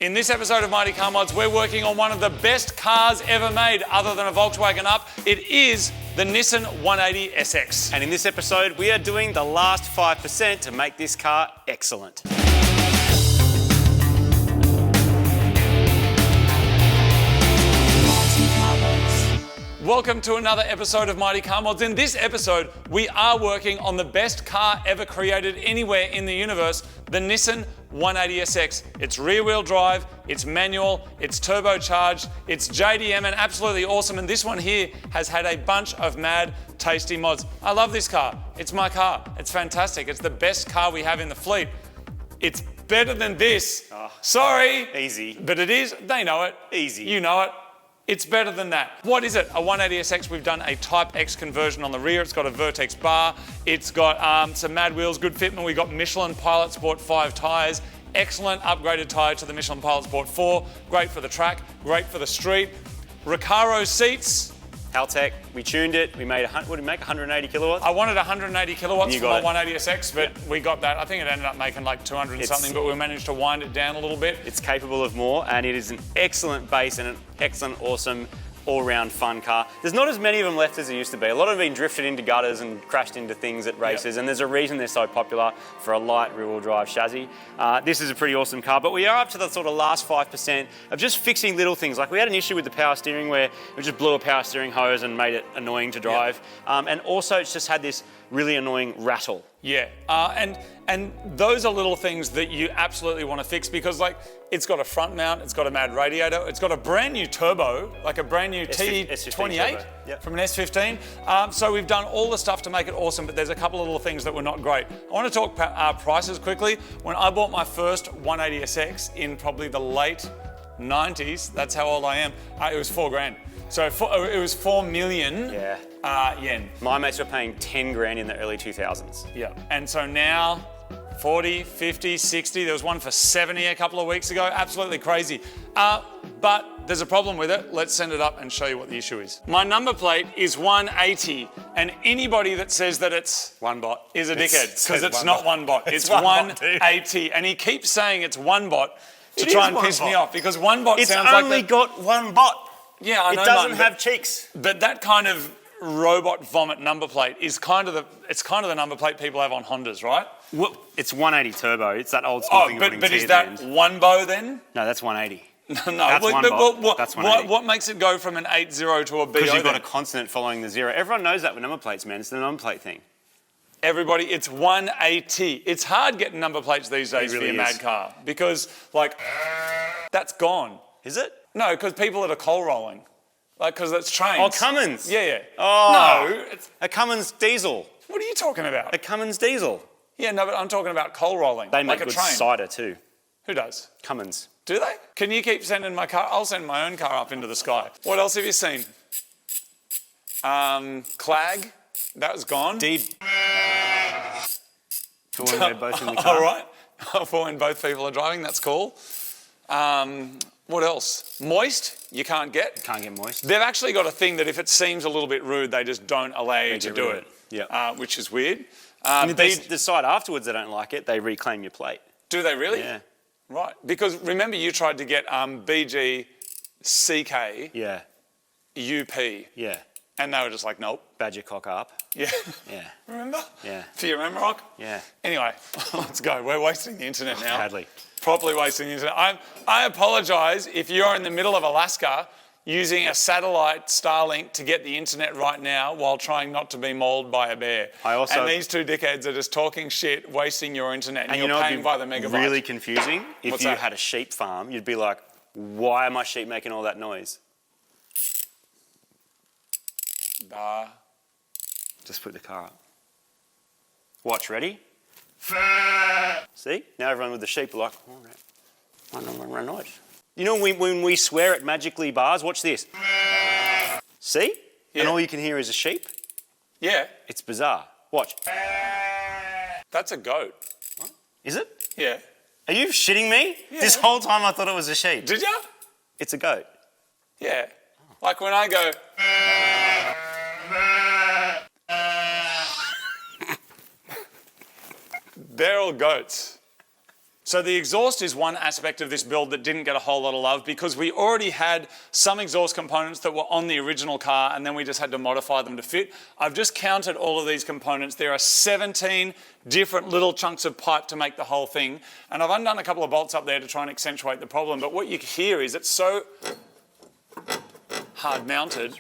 In this episode of Mighty Car Mods, we're working on one of the best cars ever made, other than a Volkswagen Up. It is the Nissan 180 SX. And in this episode, we are doing the last 5% to make this car excellent. Welcome to another episode of Mighty Car Mods. In this episode, we are working on the best car ever created anywhere in the universe, the Nissan 180 SX. It's rear-wheel drive, it's manual, it's turbocharged, it's JDM and absolutely awesome. And this one here has had a bunch of mad, tasty mods. I love this car. It's my car. It's fantastic. It's the best car we have in the fleet. It's better than this. Oh, sorry. Easy. But it is. They know it. Easy. You know it. It's better than that. What is it? A 180 SX. We've done a Type X conversion on the rear. It's got a Vertex bar. It's got some mad wheels, good fitment. We got Michelin Pilot Sport 5 tyres. Excellent upgraded tyre to the Michelin Pilot Sport 4. Great for the track, great for the street. Recaro seats. Haltech, we tuned it. We made, what did we make, 180 kilowatts? I wanted 180 kilowatts for my it. 180 SX, but we got that. I think it ended up making like 200 and something, but we managed to wind it down a little bit. It's capable of more, and it is an excellent base and an excellent, awesome, all-round fun car. There's not as many of them left as there used to be. A lot of them have been drifted into gutters and crashed into things at races, and there's a reason they're so popular for a light rear-wheel drive chassis. This is a pretty awesome car, but we are up to the sort of last 5% of just fixing little things. Like we had an issue with the power steering where we just blew a power steering hose and made it annoying to drive. And also it's just had this really annoying rattle. Yeah, and those are little things that you absolutely want to fix because like it's got a front mount, it's got a mad radiator, it's got a brand new turbo, like a brand new T28 from an S15. So we've done all the stuff to make it awesome, but there's a couple of little things that were not great. I want to talk prices quickly. When I bought my first 180 SX in probably the late 90s, that's how old I am, it was $4,000. So it was 4 million yen. My mates were paying 10 grand in the early 2000s. Yeah, and so now 40, 50, 60. There was one for 70 a couple of weeks ago. Absolutely crazy. But there's a problem with it. Let's send it up and show you what the issue is. My number plate is 180, and anybody that says that it's one bot is a dickhead because it's not one bot. It's 180, and he keeps saying it's one bot to try and piss me off because one bot sounds like it's only got one bot. Yeah, I know. It doesn't have cheeks. But that kind of robot vomit number plate is kind of the number plate people have on Hondas, right? Well, it's 180 turbo. It's that old school thing. But is that one bow then? No, that's 180. No, that's one bot. That's 180. What makes it go from an 80 to a BO? Because you've got a consonant following the zero. Everyone knows that with number plates, man. It's the number plate thing. Everybody, it's 180. It's hard getting number plates these days for your mad car because, like, that's gone. Is it? No, because people that are coal rolling. Like, because that's trains. Oh, Cummins. Yeah. Oh. No. A Cummins diesel. What are you talking about? A Cummins diesel. Yeah, no, but I'm talking about coal rolling. They make like good a train. cider too. Who does? Cummins. Do they? Can you keep sending my car? I'll send my own car up into the sky. What else have you seen? Clag. That was gone. For when they're both in the car. All right. For when both people are driving, that's cool. What else? Moist, you can't get. Can't get moist. They've actually got a thing that if it seems a little bit rude, they just don't allow you to do it. Yeah. Which is weird. And if they decide afterwards they don't like it, they reclaim your plate. Do they really? Yeah. Right. Because remember you tried to get BG CK UP. Yeah. And they were just like, nope. Badger cock up. Yeah. Yeah. Remember? Yeah. Do you remember, Rock? Yeah. Anyway, let's go. We're wasting the internet now. Badly. Properly wasting the internet. I apologise if you're in the middle of Alaska using a satellite Starlink to get the internet right now while trying not to be mauled by a bear. And these two dickheads are just talking shit, wasting your internet, and you're paying by the megabyte. Really confusing. If you had a sheep farm, you'd be like, why are my sheep making all that noise? Just put the car up. Watch, ready? See? Now everyone with the sheep are like, all right, run noise. You know when we swear at magically bars, watch this. See? Yeah. And all you can hear is a sheep? Yeah. It's bizarre. Watch. That's a goat. What? Is it? Yeah. Are you shitting me? Yeah. This whole time I thought it was a sheep. Did ya? It's a goat. Yeah. Like when I go... They're all goats. So the exhaust is one aspect of this build that didn't get a whole lot of love because we already had some exhaust components that were on the original car and then we just had to modify them to fit. I've just counted all of these components. There are 17 different little chunks of pipe to make the whole thing. And I've undone a couple of bolts up there to try and accentuate the problem. But what you hear is it's so hard mounted.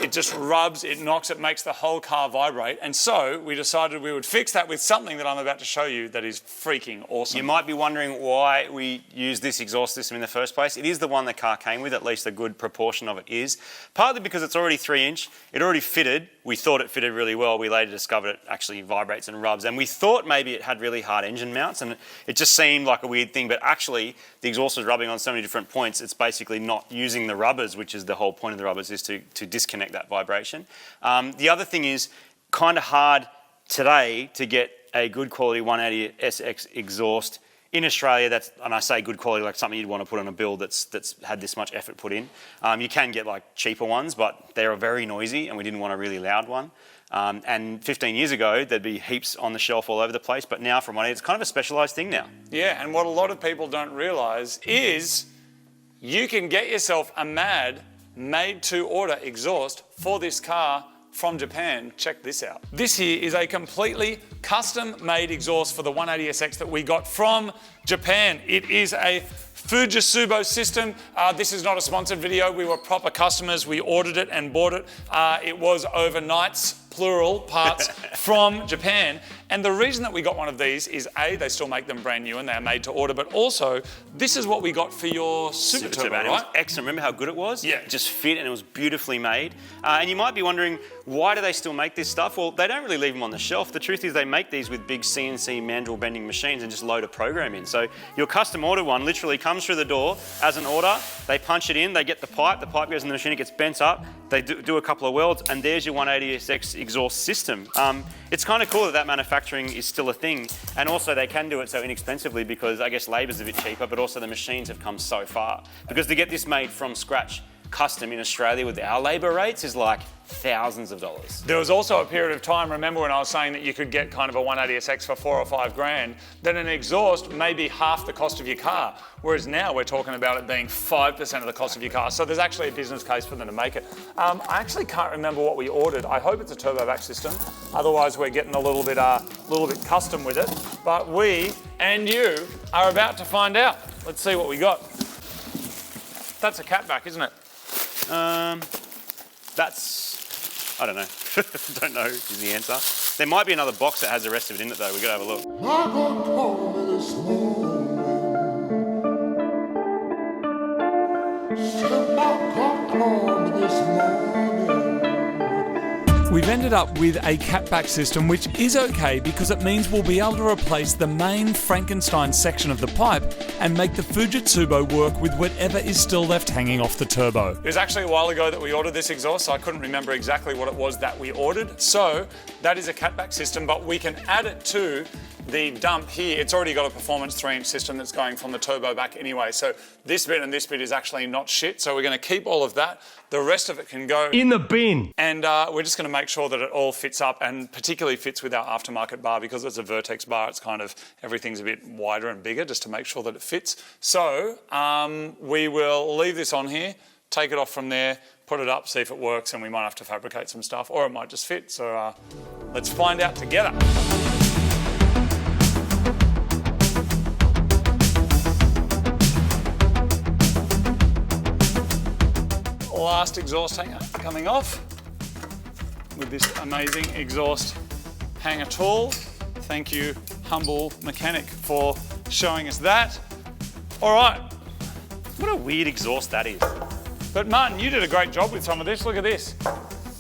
It just rubs, it knocks, it makes the whole car vibrate. And so we decided we would fix that with something that I'm about to show you that is freaking awesome. You might be wondering why we use this exhaust system in the first place. It is the one the car came with, at least a good proportion of it is. Partly because it's already 3-inch, it already fitted. We thought it fitted really well. We later discovered it actually vibrates and rubs. And we thought maybe it had really hard engine mounts and it just seemed like a weird thing, but actually the exhaust was rubbing on so many different points, it's basically not using the rubbers, which is the whole point of the rubbers, is to disconnect that vibration. The other thing is kind of hard today to get a good quality 180SX exhaust in Australia. And I say good quality like something you'd want to put on a build that's had this much effort put in. You can get like cheaper ones, but they're very noisy and we didn't want a really loud one. And 15 years ago, there'd be heaps on the shelf all over the place, but now from 180, it's kind of a specialised thing now. Yeah, and what a lot of people don't realise is you can get yourself a made-to-order exhaust for this car from Japan. Check this out. This here is a completely custom-made exhaust for the 180SX that we got from Japan. It is a Fujitsubo system. This is not a sponsored video. We were proper customers. We ordered it and bought it. It was overnights, plural, parts from Japan. And the reason that we got one of these is A, they still make them brand new and they are made to order, but also this is what we got for your Super Turbo, right? It was excellent. Remember how good it was? Yeah. It just fit and it was beautifully made. And you might be wondering, why do they still make this stuff? Well, they don't really leave them on the shelf. The truth is they make these with big CNC mandrel bending machines and just load a program in. So your custom order one literally comes through the door as an order, they punch it in, they get the pipe goes in the machine, it gets bent up, they do a couple of welds, and there's your 180SX exhaust system. It's kind of cool that manufacturing is still a thing, and also they can do it so inexpensively because I guess labour's a bit cheaper, but also the machines have come so far. Because to get this made from scratch, custom in Australia with our labour rates is like thousands of dollars. There was also a period of time, remember when I was saying that you could get kind of a 180SX for 4 or 5 grand, then an exhaust may be half the cost of your car, whereas now we're talking about it being 5% of the cost of your car. So there's actually a business case for them to make it. I actually can't remember what we ordered. I hope it's a turbo vac system. Otherwise we're getting a little bit custom with it. But we and you are about to find out. Let's see what we got. That's a catback, isn't it? That's, I don't know. Don't know is the answer. There might be another box that has the rest of it in it though. We've got to have a look. We've ended up with a catback system, which is okay because it means we'll be able to replace the main Frankenstein section of the pipe and make the Fujitsubo work with whatever is still left hanging off the turbo. It was actually a while ago that we ordered this exhaust, so I couldn't remember exactly what it was that we ordered. So that is a catback system, but we can add it to the dump here. It's already got a performance 3-inch system that's going from the turbo back anyway. So this bit and this bit is actually not shit. So we're going to keep all of that. The rest of it can go in the bin. And we're just going to make sure that it all fits up and particularly fits with our aftermarket bar because it's a Vertex bar. It's kind of, everything's a bit wider and bigger just to make sure that it fits. So we will leave this on here, take it off from there, put it up, see if it works, and we might have to fabricate some stuff or it might just fit. So let's find out together. Last exhaust hanger coming off with this amazing exhaust hanger tool. Thank you, humble mechanic, for showing us that. All right. What a weird exhaust that is. But Martin, you did a great job with some of this. Look at this.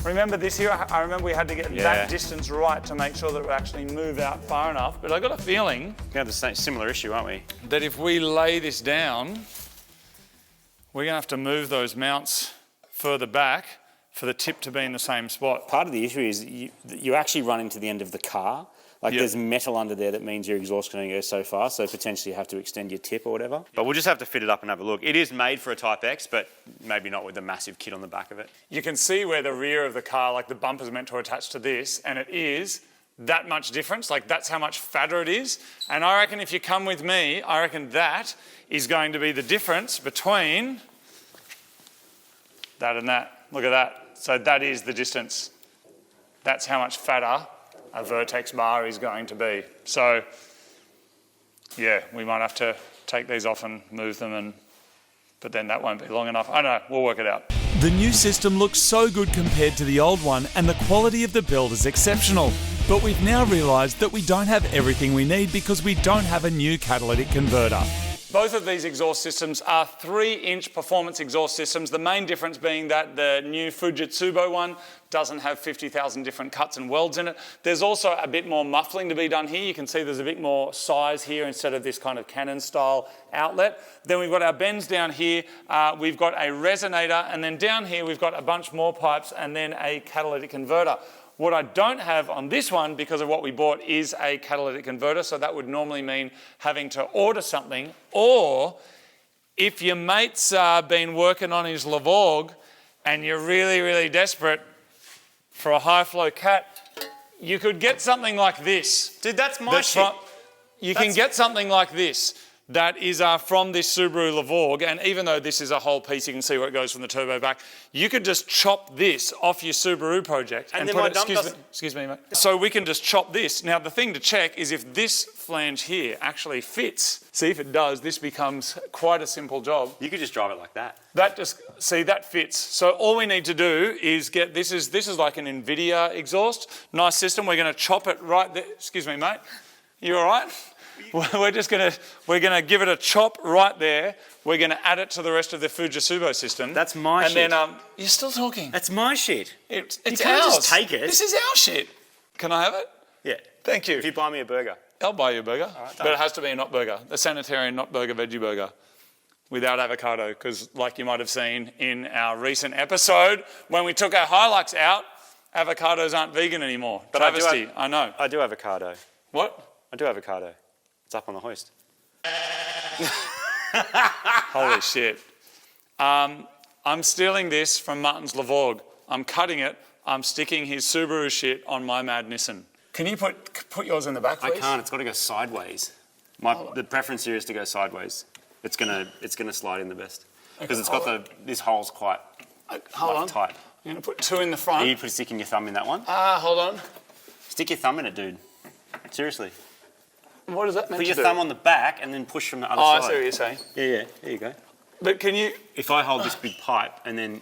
Remember this here? I remember we had to get that distance right to make sure that it would actually move out far enough. But I got a feeling We have the same similar issue, aren't we? that if we lay this down, we're going to have to move those mounts further back for the tip to be in the same spot. Part of the issue is you actually run into the end of the car. Like there's metal under there that means your exhaust can only go so far, so potentially you have to extend your tip or whatever. But we'll just have to fit it up and have a look. It is made for a Type X, but maybe not with the massive kit on the back of it. You can see where the rear of the car, like the bumper's meant to attach to this, and it is, that much difference. Like that's how much fatter it is. And I reckon if you come with me, I reckon that is going to be the difference between that and that. Look at that. So that is the distance. That's how much fatter a vertex bar is going to be. So yeah, we might have to take these off and move them, but then that won't be long enough. I don't know, we'll work it out. The new system looks so good compared to the old one, and the quality of the build is exceptional. But we've now realised that we don't have everything we need because we don't have a new catalytic converter. Both of these exhaust systems are 3-inch performance exhaust systems. The main difference being that the new Fujitsubo one doesn't have 50,000 different cuts and welds in it. There's also a bit more muffling to be done here. You can see there's a bit more size here instead of this kind of cannon style outlet. Then we've got our bends down here. We've got a resonator, and then down here we've got a bunch more pipes and then a catalytic converter. What I don't have on this one, because of what we bought, is a catalytic converter, so that would normally mean having to order something, or if your mate's been working on his Lavorg and you're really, really desperate for a high flow cat, you could get something like this. Dude, that's my shit. You can get something like this that is from this Subaru Lavorg, and even though this is a whole piece, you can see where it goes from the turbo back, you could just chop this off your Subaru project and then put my it, dump excuse me, mate. So we can just chop this. Now the thing to check is if this flange here actually fits. See if it does, this becomes quite a simple job. You could just drive it like that. That fits. So all we need to do is get, this is like an NVIDIA exhaust. Nice system, we're gonna chop it right there. Excuse me, mate. You all right? We're gonna give it a chop right there. We're gonna add it to the rest of the Fujitsubo system. That's my shit. And then you're still talking. That's my shit. It's you can't ours. just take it. This is our shit. Can I have it? Yeah. Thank you. If you buy me a burger. I'll buy you a burger, right, but it has to be a not burger, the sanitarian not burger veggie burger, without avocado. Because like you might have seen in our recent episode, when we took our Hilux out, avocados aren't vegan anymore. But Travesty, I know. I do avocado. What? I do avocado. It's up on the hoist. Holy shit. I'm stealing this from Martin's Lavorg. I'm cutting it. I'm sticking his Subaru shit on my Mad Nissan. Can you put yours in the back, please? I can't. It's got to go sideways. The preference here is to go sideways. It's gonna slide in the best because it's got this hole's quite tight. I'm gonna put 2 in the front. Are you sticking your thumb in that one? Hold on. Stick your thumb in it, dude. Seriously. What does that mean? Put your thumb on the back and then push from the other side. side. I see what you're saying. Yeah. There you go. But can you? If I hold this big pipe and then.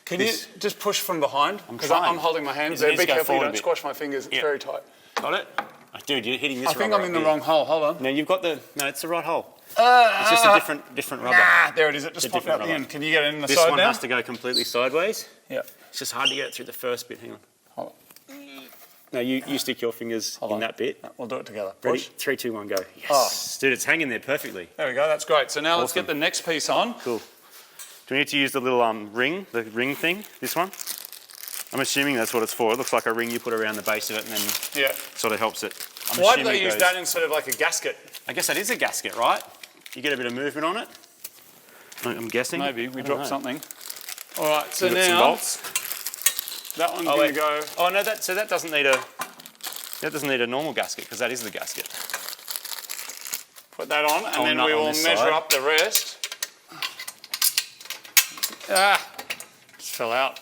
Can you just push from behind? Because trying. I'm holding my hands It there. needs Be to go careful you forward a don't bit. squash my fingers. It's very tight. Got it? Oh, dude, you're hitting this I think rubber I'm in the up wrong hole. Hold on. here. No, you've got no, it's the right hole. It's just a different rubber. There it is. It just popped out the end. Can you get it in the This side one now? has to go completely sideways. Yeah. It's just hard to get it through the first bit. Hang on. Hold No, you stick your fingers in that bit. on. We'll do it together. Ready? Push. 3, 2, 1, go. Yes. Dude, it's hanging there perfectly. There we go. That's great. So now let's Awesome. get the next piece on. Cool. Do we need to use the little the ring thing, this one? I'm assuming that's what it's for. It looks like a ring you put around the base of it and then sort of helps it. Why do they use that instead of like a gasket? I guess that is a gasket, right? You get a bit of movement on it. I'm guessing. Maybe we dropped something. All right. So Got some now bolts. that one's going to go. Oh no, that doesn't need a normal gasket because that is the gasket. Put that on, and then nut we on will this measure side. up the rest. Just fell out.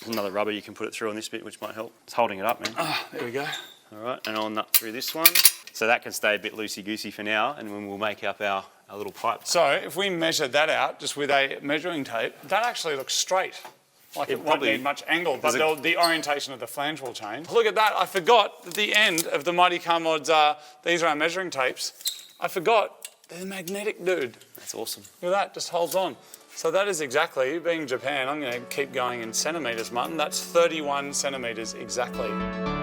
There's another rubber you can put it through on this bit, which might help. It's holding it up, man. There we go. All right, and I'll nut through this one. So that can stay a bit loosey-goosey for now, and then we'll make up our little pipe. So if we measure that out just with a measuring tape, that actually looks straight. Like it won't probably- need much angle, but the orientation of the flange will change. Look at that. I forgot that the end of the Mighty Car Mods these are our measuring tapes. I forgot. They're magnetic, dude. That's awesome. Look at that, just holds on. So that is exactly, being Japan, I'm going to keep going in centimetres, Martin. That's 31 centimetres exactly. Like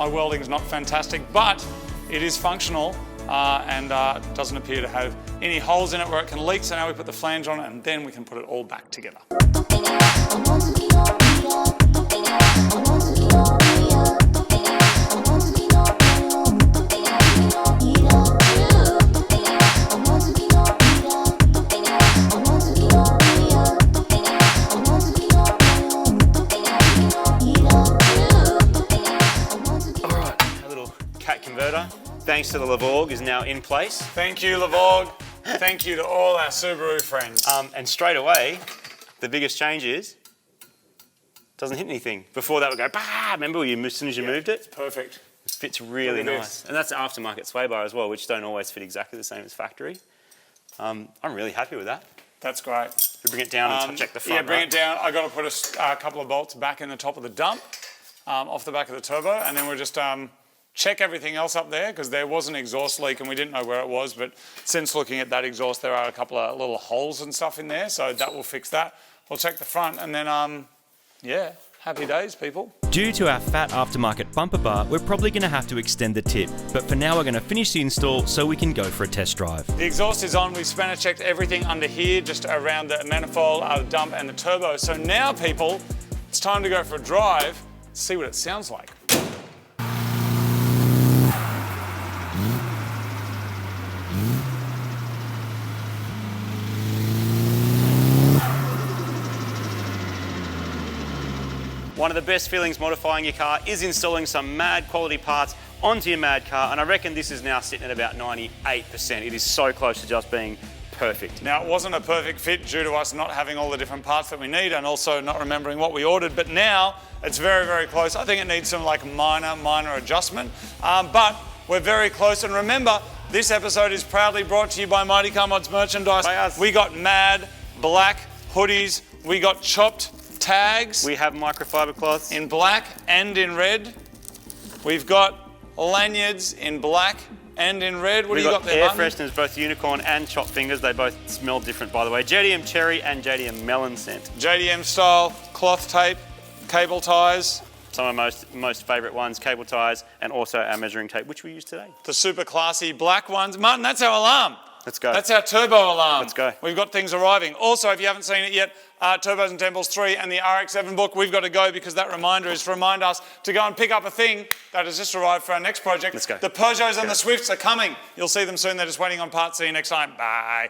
My welding is not fantastic, but it is functional and doesn't appear to have any holes in it where it can leak. So now we put the flange on it and then we can put it all back together. Thanks to the Levorg, is now in place. Thank you, Levorg. Thank you to all our Subaru friends. And straight away, the biggest change is, doesn't hit anything. Before that would go, bah! Remember as soon as you moved it? It's perfect. It fits really nice. And that's aftermarket sway bar as well, which don't always fit exactly the same as factory. I'm really happy with that. That's great. We bring it down and check the front. Yeah, bring it down. I got to put a couple of bolts back in the top of the dump, off the back of the turbo, and then we'll just check everything else up there, because there was an exhaust leak and we didn't know where it was, but since looking at that exhaust, there are a couple of little holes and stuff in there, so that will fix that. We'll check the front and then, yeah, happy days, people. Due to our fat aftermarket bumper bar, we're probably going to have to extend the tip, but for now we're going to finish the install so we can go for a test drive. The exhaust is on. We've spanner checked everything under here, just around the manifold, the dump and the turbo. So now, people, it's time to go for a drive, see what it sounds like. One of the best feelings modifying your car is installing some mad quality parts onto your mad car, and I reckon this is now sitting at about 98%. It is so close to just being perfect. Now, it wasn't a perfect fit due to us not having all the different parts that we need and also not remembering what we ordered, but now it's very, very close. I think it needs some minor adjustment, but we're very close. And remember, this episode is proudly brought to you by Mighty Car Mods merchandise. By us. We got mad black hoodies, we got chopped tags. We have microfiber cloths in black and in red. We've got lanyards in black and in red. What do you got there, air Martin? fresheners, both unicorn and chopped fingers. They both smell different, by the way. JDM cherry and JDM melon scent. JDM style cloth tape, cable ties. Some of my most favourite ones, cable ties, and also our measuring tape, which we use today. The super classy black ones. Martin, that's our alarm. Let's go. That's our turbo alarm. Let's go. We've got things arriving. Also, if you haven't seen it yet, Turbos and Temples 3 and the RX-7 book, we've got to go because that reminder is to remind us to go and pick up a thing that has just arrived for our next project. Let's go. The Peugeots and the Swifts are coming. You'll see them soon. They're just waiting on parts. See you next time. Bye.